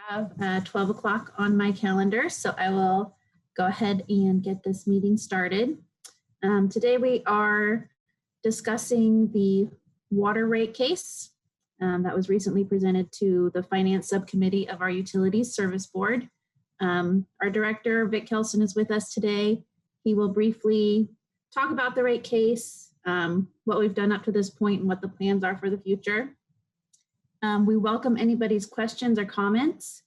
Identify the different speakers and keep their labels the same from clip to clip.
Speaker 1: have 12 o'clock on my calendar, so I will go ahead and get this meeting started. Today we are discussing the water rate case that was recently presented to the Finance Subcommittee of our Utilities Service Board. Our director, Vic Kelson, is with us today. He will briefly talk about the rate case, what we've done up to this point, and what the plans are for the future. We welcome anybody's questions or comments.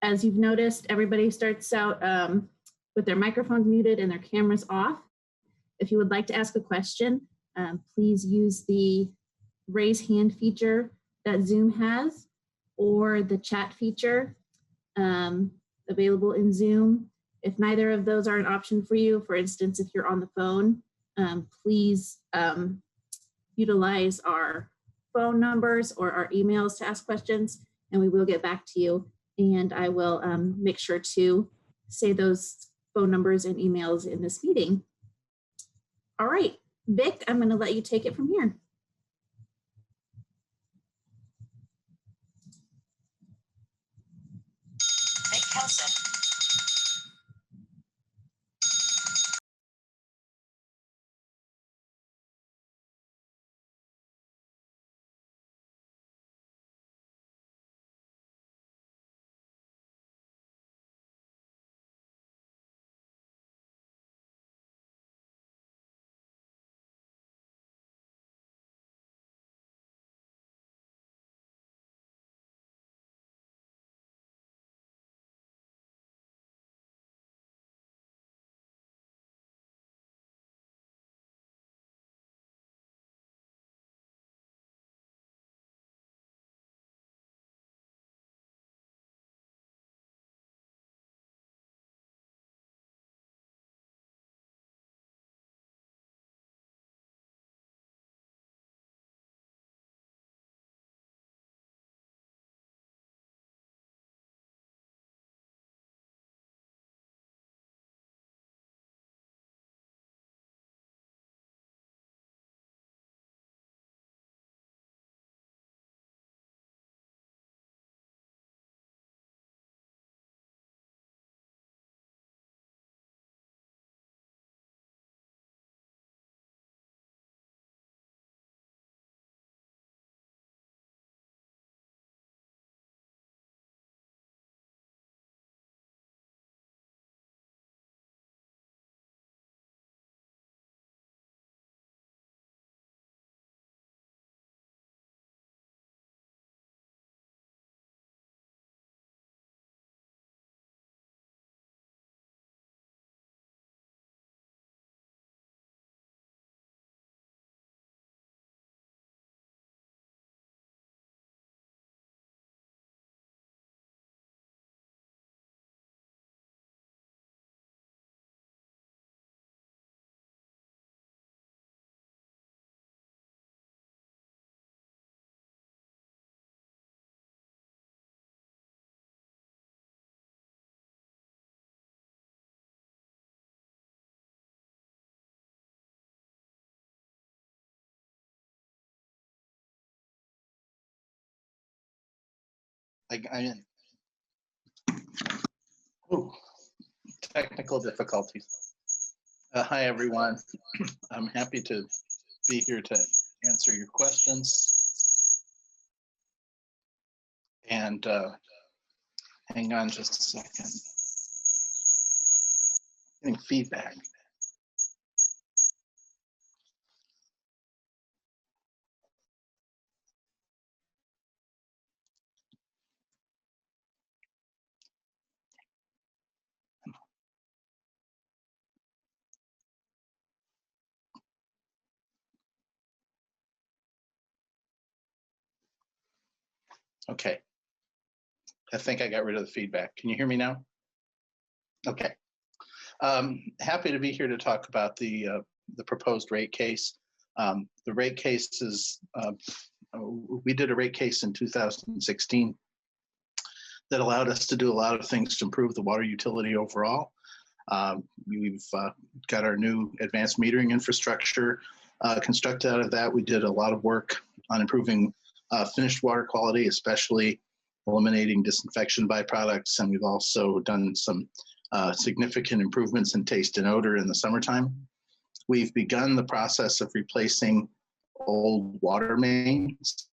Speaker 1: As you've noticed, everybody starts out with their microphones muted and their cameras off. If you would like to ask a question, please use the raise hand feature that Zoom has or the chat feature available in Zoom. If neither of those are an option for you, for instance, if you're on the phone, please utilize our phone numbers or our emails to ask questions, and we will get back to you. And I will make sure to say those phone numbers and emails in this meeting. All right, Vic, I'm going to let you take it from here.
Speaker 2: Vic Kelson.
Speaker 3: Technical difficulties. Hi, everyone. I'm happy to be here to answer your questions. And hang on just a second. Getting feedback. Okay, I think I got rid of the feedback. Can you hear me now? Okay. Happy to be here to talk about the proposed rate case. The rate case is, we did a rate case in 2016 that allowed us to do a lot of things to improve the water utility overall. We've got our new advanced metering infrastructure constructed out of that. We did a lot of work on improving finished water quality, especially eliminating disinfection byproducts, and we've also done some significant improvements in taste and odor in the summertime. We've begun the process of replacing old water mains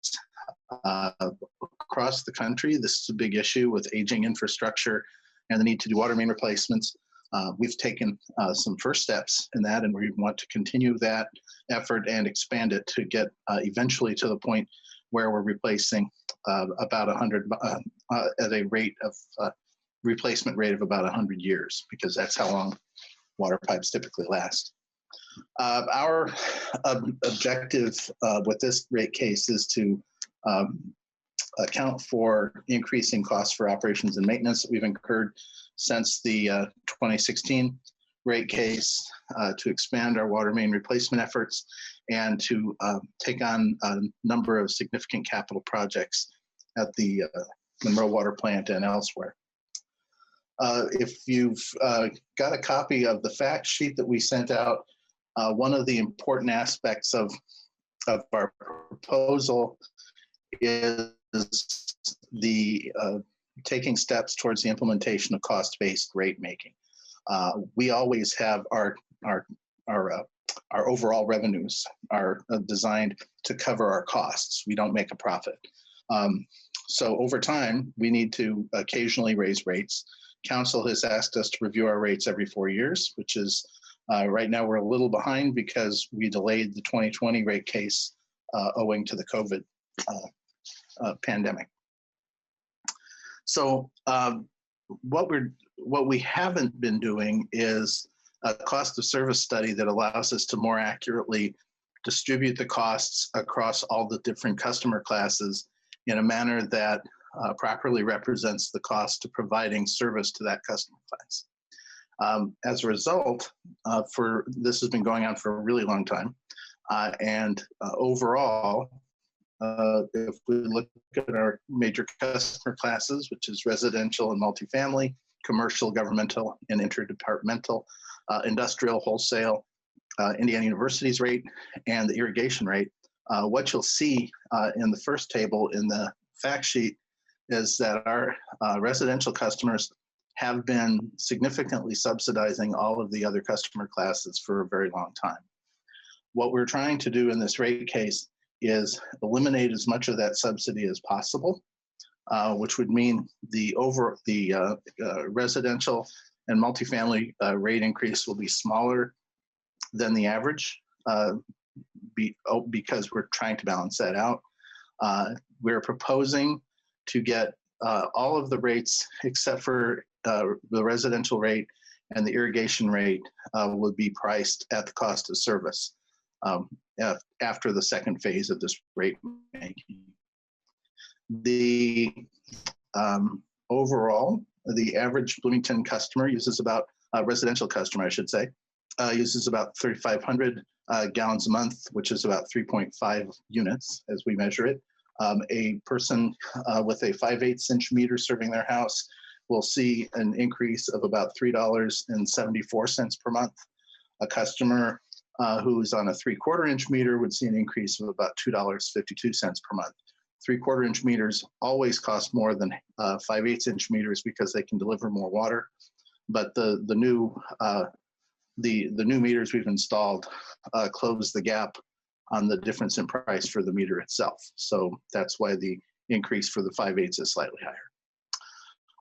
Speaker 3: across the country. This is a big issue with aging infrastructure and the need to do water main replacements. We've taken some first steps in that, and we want to continue that effort and expand it to get eventually to the point where we're replacing about 100 at a rate of replacement rate of about 100 years, because that's how long water pipes typically last. Our objective with this rate case is to account for increasing costs for operations and maintenance that we've incurred since the 2016 rate case, to expand our water main replacement efforts, and to take on a number of significant capital projects at the Monroe Water Plant and elsewhere. If you've got a copy of the fact sheet that we sent out, one of the important aspects of our proposal is the taking steps towards the implementation of cost-based rate making. We always have our overall revenues are designed to cover our costs. We don't make a profit. So over time, we need to occasionally raise rates. Council has asked us to review our rates every 4 years, which is right now we're a little behind because we delayed the 2020 rate case owing to the COVID pandemic. So what we haven't been doing is a cost of service study that allows us to more accurately distribute the costs across all the different customer classes in a manner that properly represents the cost of providing service to that customer class. As a result, this has been going on for a really long time, and overall, if we look at our major customer classes, which is residential and multifamily, commercial, governmental, and interdepartmental, industrial, wholesale, Indiana University's rate, and the irrigation rate, what you'll see in the first table in the fact sheet is that our residential customers have been significantly subsidizing all of the other customer classes for a very long time. What we're trying to do in this rate case is eliminate as much of that subsidy as possible, which would mean the residential and multifamily rate increase will be smaller than the average because we're trying to balance that out. We're proposing to get all of the rates except for the residential rate and the irrigation rate will be priced at the cost of service after the second phase of this rate making. The overall, the average Bloomington customer uses about, residential customer, I should say, uses about 3,500 gallons a month, which is about 3.5 units as we measure it. A person with a 5/8 inch meter serving their house will see an increase of about $3.74 per month. A customer who's on a 3/4 inch meter would see an increase of about $2.52 per month. 3/4 inch meters always cost more than 5/8 inch meters because they can deliver more water. But the new meters we've installed close the gap on the difference in price for the meter itself. So that's why the increase for the 5/8 is slightly higher.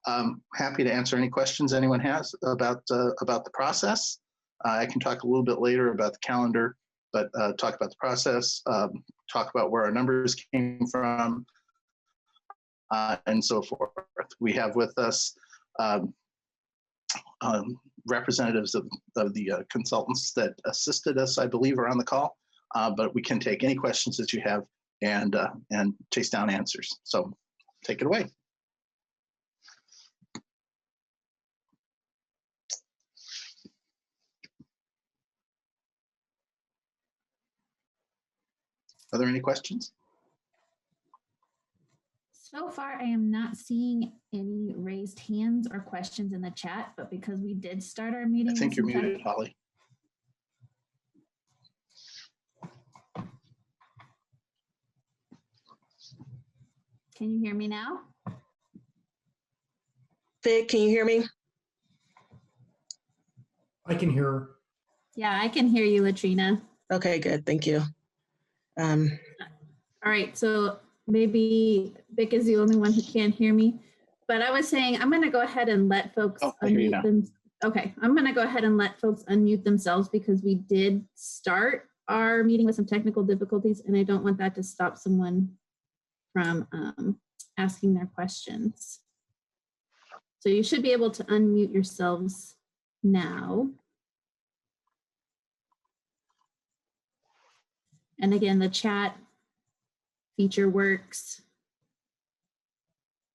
Speaker 3: I'm happy to answer any questions anyone has about the process. I can talk a little bit later about the calendar, but talk about the process, talk about where our numbers came from, and so forth. We have with us representatives of the consultants that assisted us, I believe, are on the call, but we can take any questions that you have and chase down answers. So take it away. Are there any questions?
Speaker 1: So far, I am not seeing any raised hands or questions in the chat, but because we did start our meeting.
Speaker 3: I think you're muted, Holly.
Speaker 1: Can you hear me now?
Speaker 2: Vic, can you hear me?
Speaker 4: I can hear her.
Speaker 1: Yeah, I can hear you, Latrina.
Speaker 2: Okay, good. Thank you.
Speaker 1: All right, so maybe Vic is the only one who can't hear me, but I was saying I'm going to go ahead and let folks
Speaker 3: I hear you now.
Speaker 1: unmute them. Okay, I'm going to go ahead and let folks unmute themselves because we did start our meeting with some technical difficulties, and I don't want that to stop someone from asking their questions. So you should be able to unmute yourselves now. And again, the chat feature works.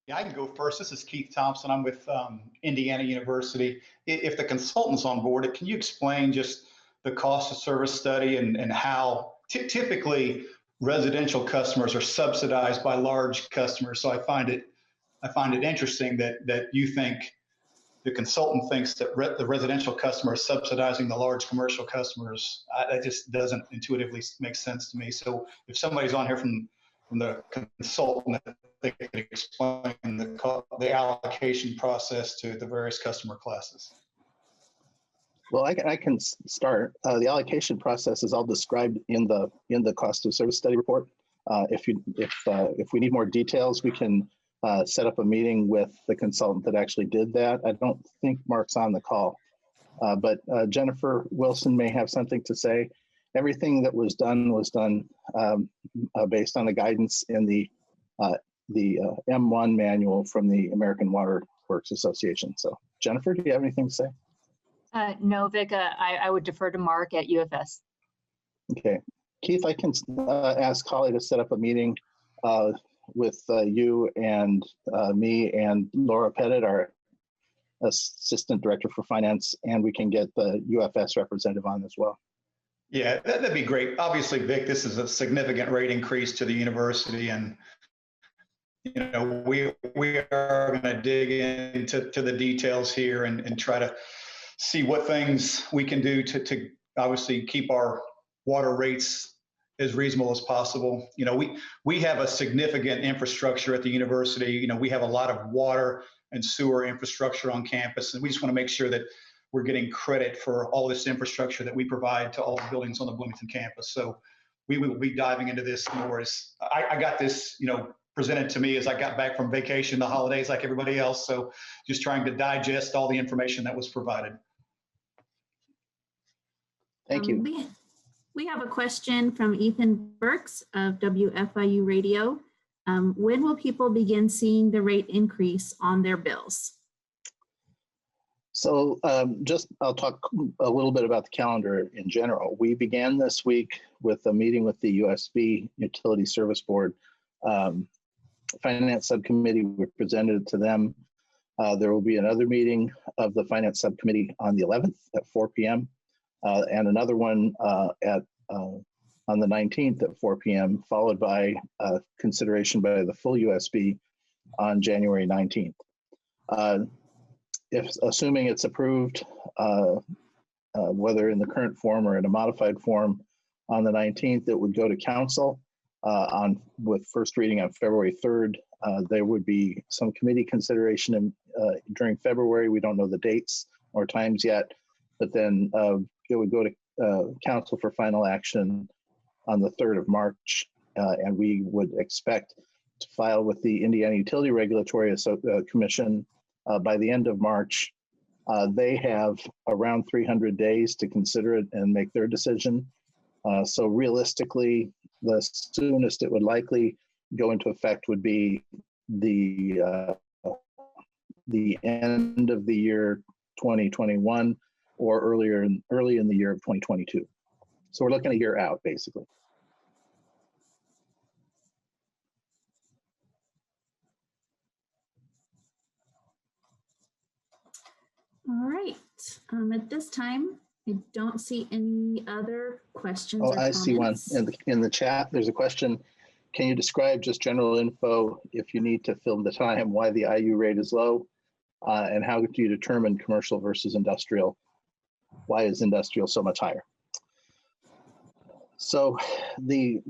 Speaker 5: Yeah, I can go first. This is Keith Thompson. I'm with Indiana University. If the consultant's on board, can you explain just the cost of service study and how typically residential customers are subsidized by large customers? So I find it interesting that you think the consultant thinks that the residential customer is subsidizing the large commercial customers. That just doesn't intuitively make sense to me. So if somebody's on here from the consultant, they could explain the allocation process to the various customer classes.
Speaker 3: Well, I can start. The allocation process is all described in the cost of service study report. If we need more details, we can set up a meeting with the consultant that actually did that. I don't think Mark's on the call, but Jennifer Wilson may have something to say. Everything that was done based on the guidance in the M1 manual from the American Water Works Association. So Jennifer, do you have anything to say?
Speaker 6: No, Vic, I would defer to Mark at UFS.
Speaker 3: Okay. Keith, I can ask Holly to set up a meeting with you and me and Laura Pettit, our Assistant Director for Finance, and we can get the UFS representative on as well.
Speaker 5: Yeah, that'd be great. Obviously, Vic, this is a significant rate increase to the university, and we are going to dig into the details here and try to see what things we can do to obviously keep our water rates as reasonable as possible. We have a significant infrastructure at the university. We have a lot of water and sewer infrastructure on campus, and we just want to make sure that we're getting credit for all this infrastructure that we provide to all the buildings on the Bloomington campus. So we will be diving into this more. As I got this, presented to me as I got back from vacation, the holidays, like everybody else. So just trying to digest all the information that was provided.
Speaker 3: Thank you.
Speaker 1: We have a question from Ethan Burks of WFIU Radio. When will people begin seeing the rate increase on their bills?
Speaker 3: So I'll talk a little bit about the calendar in general. We began this week with a meeting with the USB Utility Service Board. Finance Subcommittee, we presented it to them. There will be another meeting of the Finance Subcommittee on the 11th at 4 p.m. And another one on the 19th at 4 p.m., followed by consideration by the full USB on January 19th. If assuming it's approved, whether in the current form or in a modified form on the 19th, it would go to council with first reading on February 3rd. There would be some committee consideration during February. We don't know the dates or times yet, but then it would go to council for final action on the 3rd of March. And we would expect to file with the Indiana Utility Regulatory Commission by the end of March. They have around 300 days to consider it and make their decision. So realistically, the soonest it would likely go into effect would be the end of the year 2021 or early in the year of 2022. So we're looking a year out, basically.
Speaker 1: All right. At this time, I don't see any other questions.
Speaker 3: Oh,
Speaker 1: or
Speaker 3: I
Speaker 1: comments.
Speaker 3: see one in the chat. There's a question. Can you describe just general info if you need to fill the time why the IU rate is low, and how do you determine commercial versus industrial? Why is industrial so much higher? So the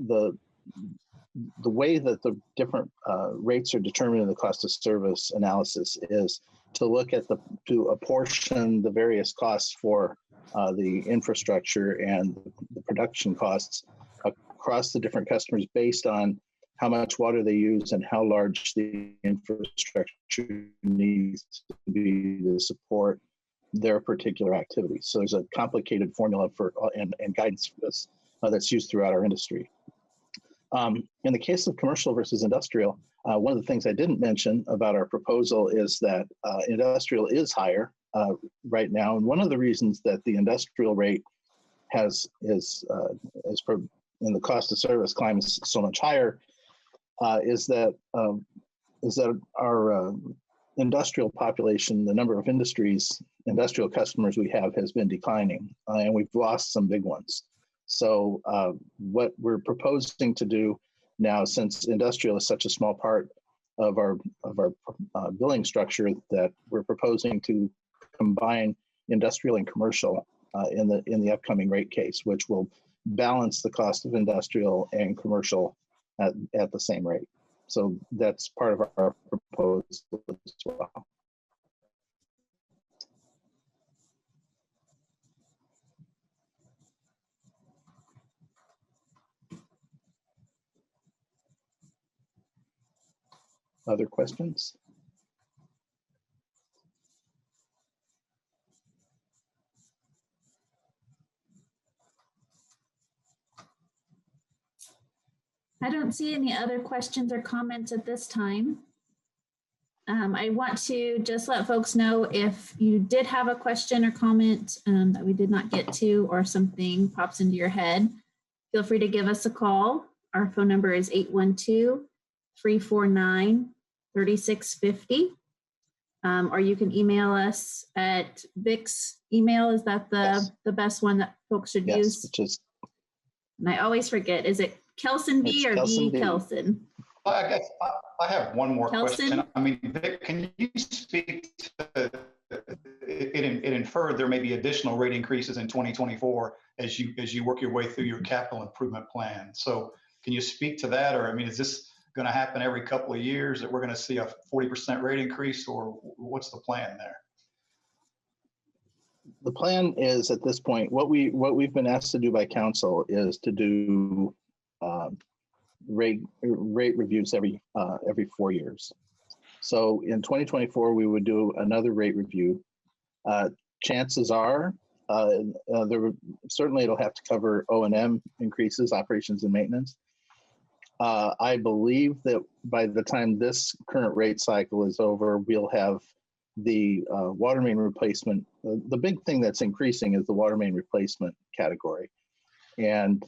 Speaker 3: way that the different rates are determined in the cost of service analysis is to look at to apportion the various costs for the infrastructure and the production costs across the different customers based on how much water they use and how large the infrastructure needs to be to support their particular activities. So there's a complicated formula for and guidance for this that's used throughout our industry. In the case of commercial versus industrial, one of the things I didn't mention about our proposal is that industrial is higher right now. And one of the reasons that the industrial rate in the cost of service climbs so much higher is that our industrial population, the number of industrial customers we have has been declining, and we've lost some big ones. So what we're proposing to do now, since industrial is such a small part of our billing structure, that we're proposing to combine industrial and commercial in the upcoming rate case, which will balance the cost of industrial and commercial at the same rate. So that's part of our proposal as well. Other questions?
Speaker 1: I don't see any other questions or comments at this time. I want to just let folks know if you did have a question or comment that we did not get to, or something pops into your head, feel free to give us a call. Our phone number is 812-349-3650. Or you can email us at Vic's email. Is that the best one that folks should use?
Speaker 3: Which is,
Speaker 1: and I always forget, is it Kelson B or B Kelson?
Speaker 5: I guess I have one more
Speaker 1: Kelson?
Speaker 5: question. I mean, Vic, can you speak to it inferred there may be additional rate increases in 2024 as you work your way through your capital improvement plan. So can you speak to that? Or, I mean, is this going to happen every couple of years that we're going to see a 40% rate increase, or what's the plan there?
Speaker 3: The plan is, at this point, what we've been asked to do by council is to do rate reviews every 4 years. So in 2024, we would do another rate review. Chances are, certainly it'll have to cover O&M increases, operations and maintenance. I believe that by the time this current rate cycle is over, we'll have the water main replacement. The big thing that's increasing is the water main replacement category. And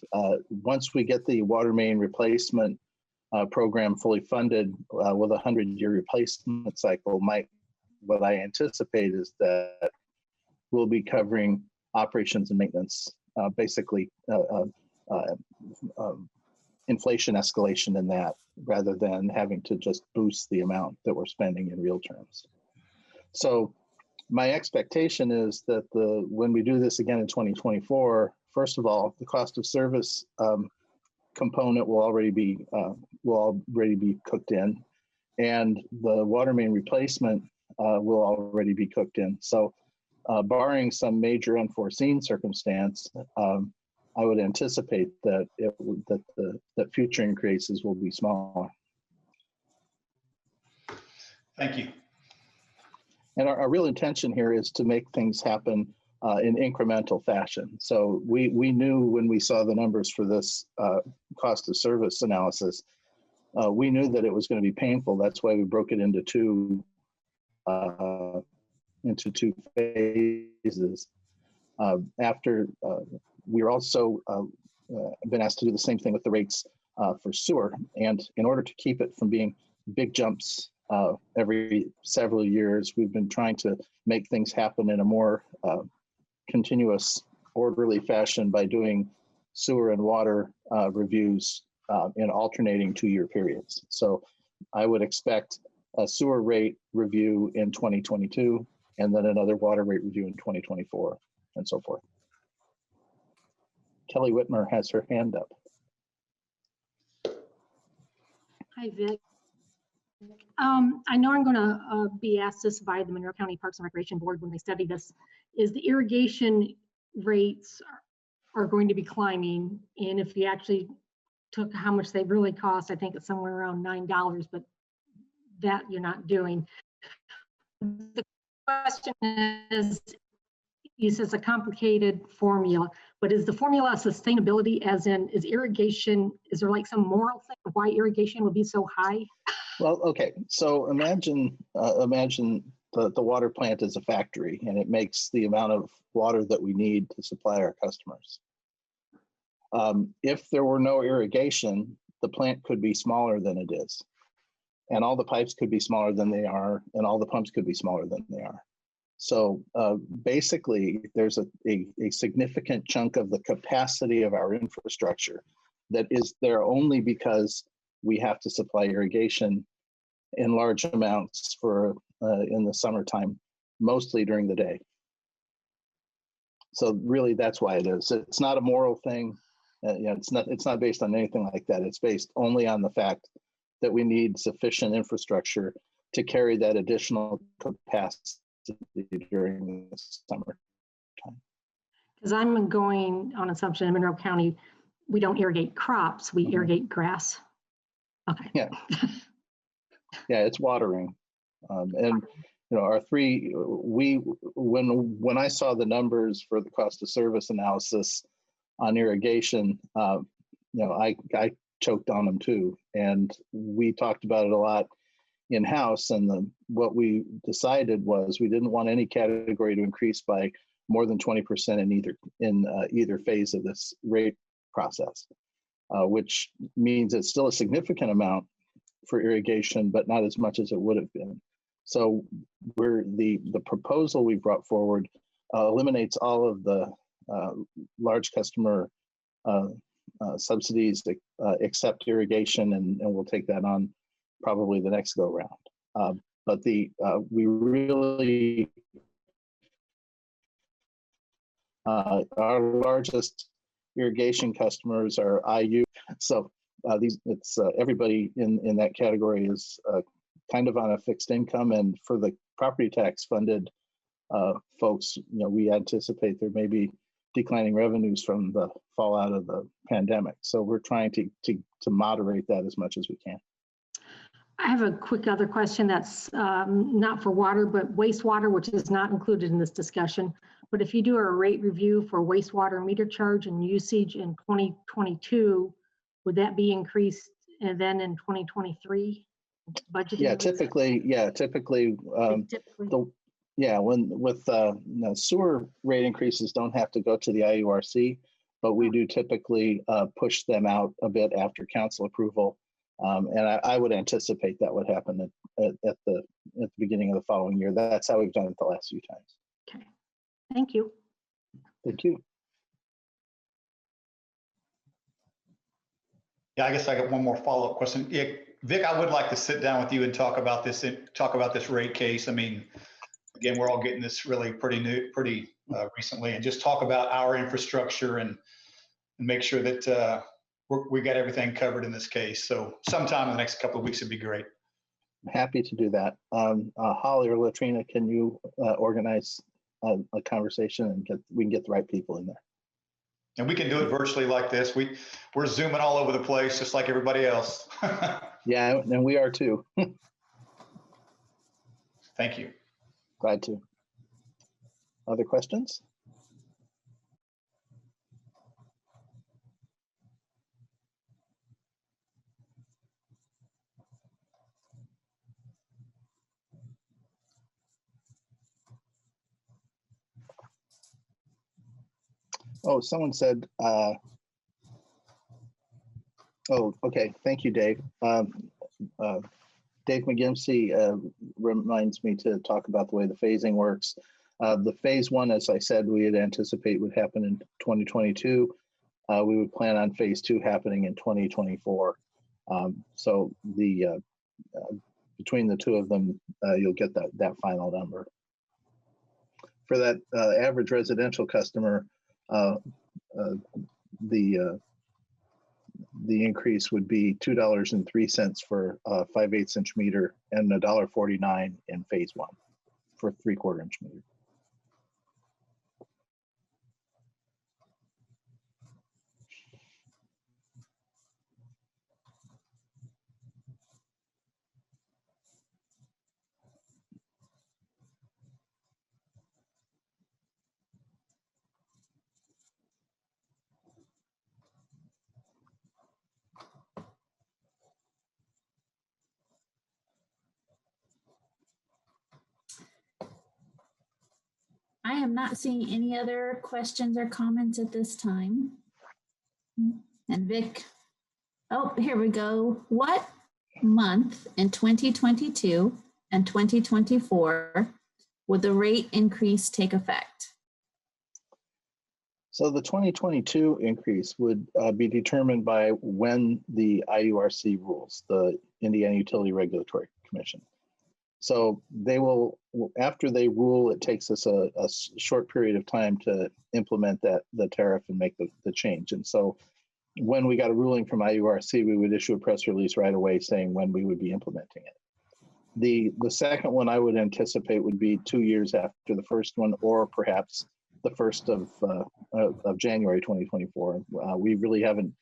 Speaker 3: once we get the water main replacement program fully funded with a 100-year replacement cycle, what I anticipate is that we'll be covering operations and maintenance, basically inflation escalation in that, rather than having to just boost the amount that we're spending in real terms. So my expectation is that when we do this again in 2024, first of all, the cost of service component will already be cooked in, and the water main replacement will already be cooked in. So barring some major unforeseen circumstance, I would anticipate that that future increases will be smaller.
Speaker 5: Thank you.
Speaker 3: And our real intention here is to make things happen in incremental fashion. So we knew when we saw the numbers for this cost of service analysis, we knew that it was going to be painful. That's why we broke it into two phases. After we're also been asked to do the same thing with the rates for sewer, and in order to keep it from being big jumps every several years, we've been trying to make things happen in a more continuous, orderly fashion by doing sewer and water reviews in alternating 2-year periods. So I would expect a sewer rate review in 2022, and then another water rate review in 2024, and so forth. Kelly Whitmer has her hand up.
Speaker 4: Hi, Vic. I know I'm going to be asked this by the Monroe County Parks and Recreation Board when they study this, is the irrigation rates are going to be climbing. And if you actually took how much they really cost, I think it's somewhere around $9, but that you're not doing. The question is, it's a complicated formula, but is the formula sustainability, as in, is irrigation, is there like some moral thing of why irrigation would be so high?
Speaker 3: Well, okay. So imagine the water plant is a factory and it makes the amount of water that we need to supply our customers. If there were no irrigation, the plant could be smaller than it is. And all the pipes could be smaller than they are, and all the pumps could be smaller than they are. So basically, there's a significant chunk of the capacity of our infrastructure that is there only because we have to supply irrigation in large amounts for in the summertime, mostly during the day. So really, that's why it is. It's not a moral thing. It's not based on anything like that. It's based only on the fact that we need sufficient infrastructure to carry that additional capacity during the summer time.
Speaker 4: Because I'm going on assumption in Monroe County, we don't irrigate crops, we irrigate grass. Okay.
Speaker 3: Yeah. Yeah, it's watering. And our when I saw the numbers for the cost of service analysis on irrigation, I choked on them too. And we talked about it a lot in-house, and what we decided was we didn't want any category to increase by more than 20% in either phase of this rate process, which means it's still a significant amount for irrigation, but not as much as it would have been. So the proposal we brought forward eliminates all of the large customer subsidies except irrigation, and we'll take that on probably the next go round. But we really our largest irrigation customers are IU. So everybody in that category is kind of on a fixed income, and for the property tax funded folks, we anticipate there may be declining revenues from the fallout of the pandemic. So we're trying to moderate that as much as we can.
Speaker 4: I have a quick other question that's not for water, but wastewater, which is not included in this discussion. But if you do a rate review for wastewater meter charge and usage in 2022, would that be increased and then in 2023 budgeted?
Speaker 3: Yeah, typically. Sewer rate increases don't have to go to the IURC, but we do typically push them out a bit after council approval. And I would anticipate that would happen at the beginning of the following year. That's how we've done it the last few times.
Speaker 4: Okay, thank you.
Speaker 3: Thank you.
Speaker 5: Yeah, I guess I got one more follow-up question. Yeah, Vic, I would like to sit down with you and talk about this rate case. I mean, again, we're all getting this really pretty recently, and just talk about our infrastructure and make sure that we got everything covered in this case. So sometime in the next couple of weeks would be great.
Speaker 3: I'm happy to do that. Holly or Latrina, can you organize a conversation and we can get the right people in there?
Speaker 5: And we can do it virtually like this. We're Zooming all over the place, just like everybody else.
Speaker 3: Yeah, and we are too.
Speaker 5: Thank you.
Speaker 3: Glad to. Other questions? Oh, someone said, oh, okay. Thank you, Dave. Dave McGimsey reminds me to talk about the way the phasing works. The phase one, as I said, we had anticipate would happen in 2022. We would plan on phase two happening in 2024. So between the two of them, you'll get that final number. For that average residential customer, the the increase would be $2.03 for a 5/8 inch meter and $1.49 in phase one for 3/4 inch meter.
Speaker 1: I am not seeing any other questions or comments at this time. And Vic, oh, here we go. What month in 2022 and 2024 would the rate increase take effect?
Speaker 3: So the 2022 increase would be determined by when the IURC rules, the Indiana Utility Regulatory Commission. So they will, after they rule, it takes us a short period of time to implement the tariff and make the change. And so when we got a ruling from IURC, we would issue a press release right away saying when we would be implementing it. The second one I would anticipate would be 2 years after the first one, or perhaps the 1st of January 2024. We really haven't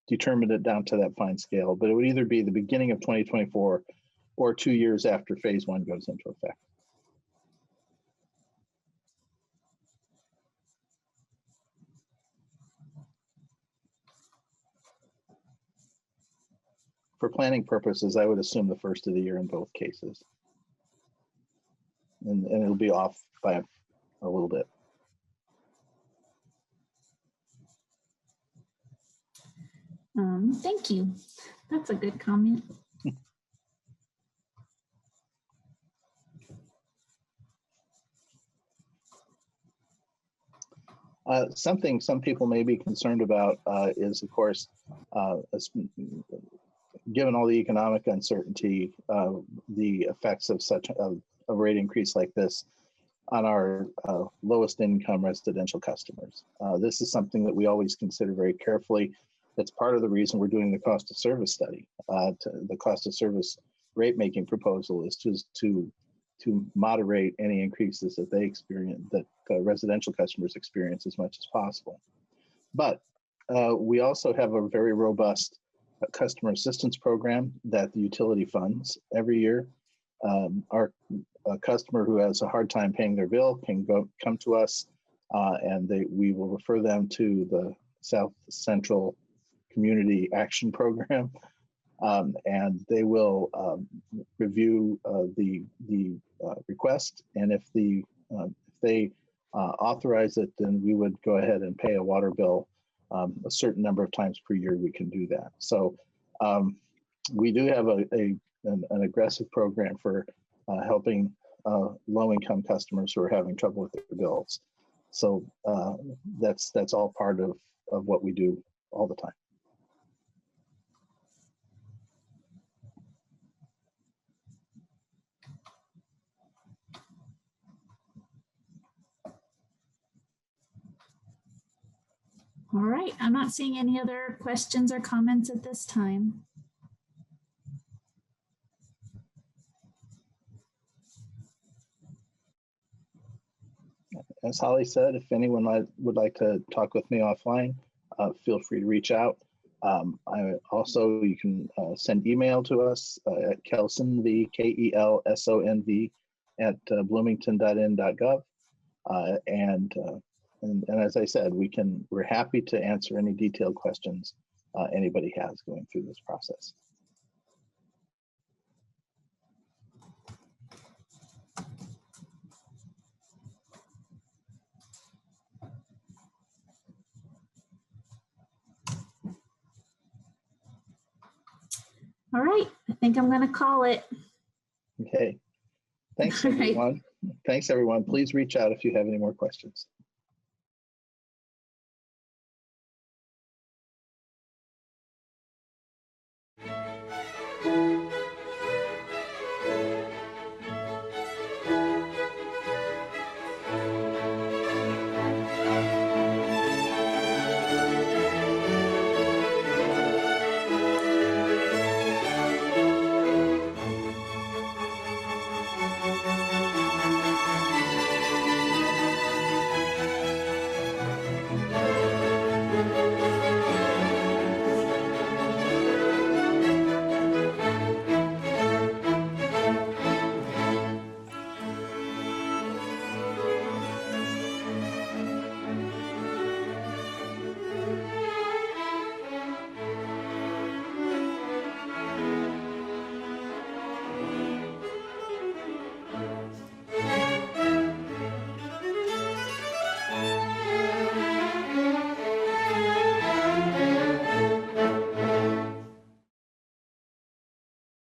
Speaker 3: determined it down to that fine scale, but it would either be the beginning of 2024 or 2 years after phase one goes into effect. For planning purposes, I would assume the 1st of the year in both cases. And it'll be off by a little bit.
Speaker 1: Thank you. That's a good comment.
Speaker 3: Something some people may be concerned about is, of course, given all the economic uncertainty, the effects of such a rate increase like this on our lowest income residential customers. This is something that we always consider very carefully. That's part of the reason we're doing the cost of service study. The cost of service rate making proposal is just to moderate any increases that they experience, that residential customers experience as much as possible. But we also have a very robust customer assistance program that the utility funds every year. Our customer who has a hard time paying their bill can come to us, and we will refer them to the South Central Community Action Program, and they will review the request, and if they authorize it, then we would go ahead and pay a water bill a certain number of times per year. We can do that. So we do have an aggressive program for helping low-income customers who are having trouble with their bills. So that's all part of what we do all the time.
Speaker 1: All right, I'm not seeing any other questions or comments at this time.
Speaker 3: As Holly said, if anyone would like to talk with me offline, feel free to reach out. You can send email to us at kelsonv, KELSONV, at bloomington.in.gov. And as I said, we're happy to answer any detailed questions anybody has going through this process.
Speaker 1: All right, I think I'm going to call it.
Speaker 3: Okay. Thanks, everyone. Thanks, everyone. Please reach out if you have any more questions.